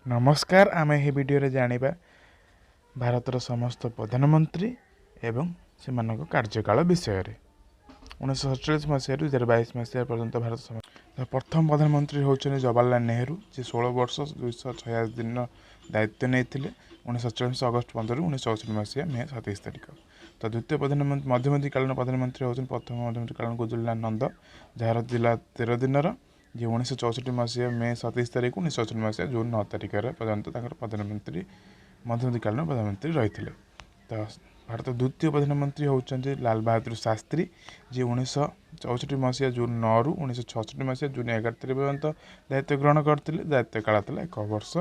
नमस्कार आम यह भिडियो जानिबा भारतर समस्त प्रधानमंत्री एवं से कार्यकाल विषय 1947 मसीह 2022 मसीह पर्यंत भारत प्रथम प्रधानमंत्री होउछन जवाहरलाल नेहरू जे 16 वर्ष 286 दिन दायित्व नहीं 1947 अगस्त 15 1964 मसीहा मे 27 तारिख। तो द्वितीय प्रधानमंत्री मध्यवर्तीकालीन प्रधानमंत्री होउछन प्रथम मध्यवर्तीकालीन गुजरलाल नंद जार जिला 13 दिन जे 1964 मसीहा मे 27 तारिख 1964 मसीहा जून 9 तारिख पर्यंत प्रधानमंत्री मध्यवर्तीकालीन प्रधानमंत्री रही। तो भारत द्वितीय प्रधानमंत्री होउछन लाल बहादुर शास्त्री जी 1964 मसीहा जून 9 रु 1966 मसीहा जून 11 तारिख पर्यंत दायित्व ग्रहण करते। दायित्व काल था 1 वर्ष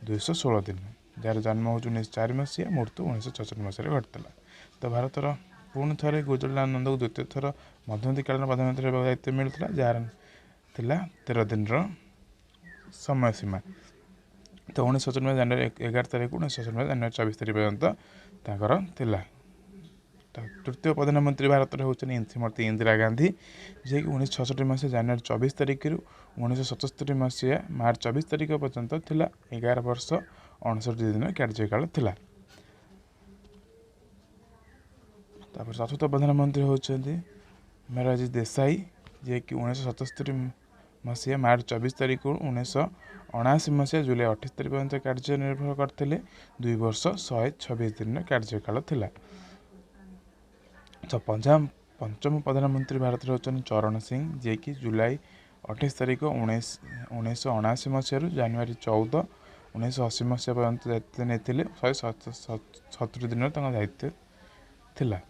216 दिन जार जन्म हो 1904 मसीहा मृत्यु 1966 मसीह घटता। तो भारतर पुणी थे गुजरलाल नंद को द्वितीय थर मध्यवर्तीकालीन प्रधानमंत्री दायित्व मिलता जार 13 दिन समय सीमा। तो 1997 जनवरी 11 तारिख 1997 जनवरी 24 तारिख पर्यंत थिला। तो तृतीय प्रधानमंत्री भारत होती श्रीमती इंदिरा गांधी जे कि 1966 मसीहा जनवरी 24 तारिख 1977 मसीहा मार्च 24 तारिख पर्यंत थिला 11 वर्ष 59 दिन कार्यकाल थिला। चतुर्थ प्रधानमंत्री होती मोरारजी देसाई जे कि 1977 मसीहा मार्च 24 तारिख 1979 मसीहा जुलाई 28 तारिख पर्यंत कार्यनिर्वाह करते 2 वर्ष 126 दिन कार्यकाल थिला। तो पंचम प्रधानमंत्री भारत होती चरण सिंह जे कि जुलाई 28 तारिख 1979 मसीह जनवरी 14 1980 मसीहा पर्यंत दायित्व नहीं 170 दिन दायित्व थिला।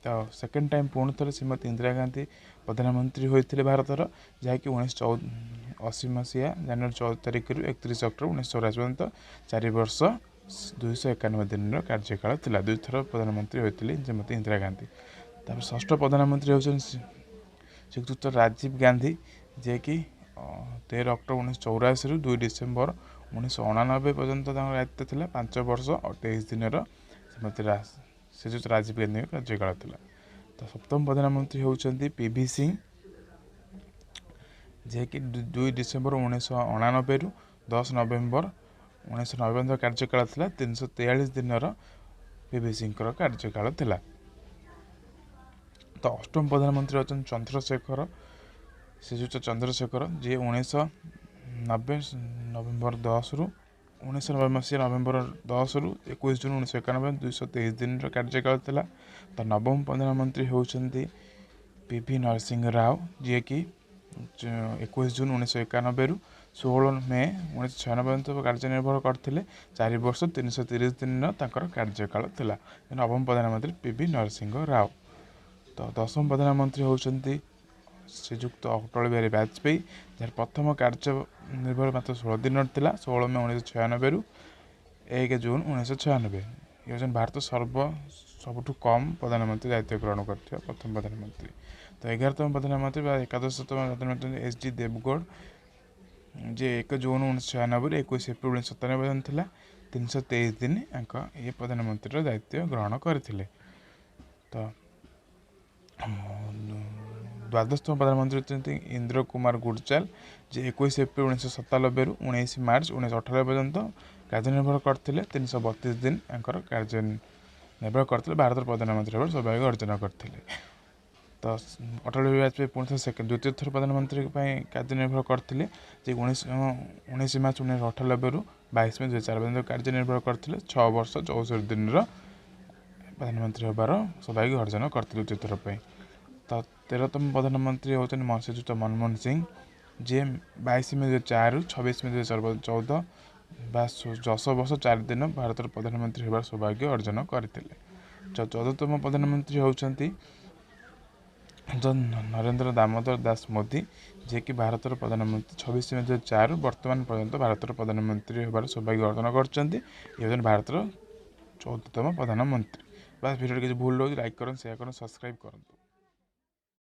तो सेकेंड टाइम पुणी थे श्रीमती इंदिरा गांधी प्रधानमंत्री होते भारतर जहाँकि 1980 मसीहा जनवरी 14 तारिख 31 अक्टोबर 1984 पर्यंत 4 वर्ष 291 दिन कार्यकाल थिला। 2 थर प्रधानमंत्री होते श्रीमती इंदिरा गांधी। तापर षष्ठ प्रधानमंत्री होती श्रीयुक्त राजीव गांधी जे कि 13 अक्टोबर 1984 रु 2 डिसेम्बर 1989 पर्यंत दायित्व थिला 5 वर्ष 28 दिन श्रीमती श्रीयुक्त राजीव गांधी कार्यकाल थिला। तो सप्तम प्रधानमंत्री होती पीवी सिंह जे कि 2 डिसेम्बर 1989 रु 10 नवेम्बर 1990 पर्यंत कार्यकाल थिला 343 दिन पीवी सिंह कार्यकाल थिला। तो अष्टम प्रधानमंत्री होती चंद्रशेखर श्रीयुक्त चंद्रशेखर जे 1990 नवेम्बर 10 रु 1990 मसीहा नवेम्बर 10 रु 21 जून 1991 223 दिन कार्यकाल थिला। तो नवम प्रधानमंत्री होती पीवी नरसिंह राव जी कि 21 जून 1991 रु 16 मे 1996 पर्यंत कार्यनिर्वाह करते 4 वर्ष 330 दिन कार्यकाल थिला। नवम प्रधानमंत्री पीवी नरसिंह राव। तो दशम प्रधानमंत्री होती श्रीयुक्त अटल बिहारी वाजपेयी जार प्रथम कार्यनिर्वाह मात्र 16 दिन था 16 मे 1996 रु 1 जून 1996। ये भारत सबुठ कम प्रधानमंत्री दायित्व ग्रहण कर प्रथम प्रधानमंत्री। तो 11तम प्रधानमंत्री एकादशतम प्रधानमंत्री एच.डी. देवगौड़ जे 1 जून 1996 21 एप्रिल 1997 पर्यंत था 323 दिन ये प्रधानमंत्री दायित्व ग्रहण करते। तो द्वादशतम प्रधानमंत्री होती इंद्र कुमार गुरजाल जे 21 एप्रिल 1997 रु 19 मार्च 1998 पर्यंत कार्यनिर्वाह करते 332 दिन कार्यनिर्वाह करते भारत प्रधानमंत्री सौभाग्य अर्जन करते। तो अटल बिहारी वाजपेयी पुणी द्वितीय थर प्रधानमंत्री कार्यनिर्वाह करते 19 मार्च 1998 रु 22 मे 2004 पर्यंत कार्यनिर्वाह करते 6 वर्ष 64 दिन प्रधानमंत्री होबार सौभाग्य अर्जन करते द्वितीय थर पर। तो 13तम प्रधानमंत्री होती श्रीयुक्त मनमोहन सिंह जे 22 मे 2004 रु 26 मे 2014 10 वर्ष 4 दिन भारत प्रधानमंत्री होबार सौभाग्य अर्जन करते। 14तम प्रधानमंत्री होती नरेंद्र दामोदर दास मोदी जे कि भारत प्रधानमंत्री 26 मे 2004 रु वर्तमान पर्यंत भारत प्रधानमंत्री होबार सौभाग्य अर्जन कर भारत 14तम प्रधानमंत्री। बस वीडियो किसी भूल हो लाइक करें शेयर करें सब्सक्राइब करें।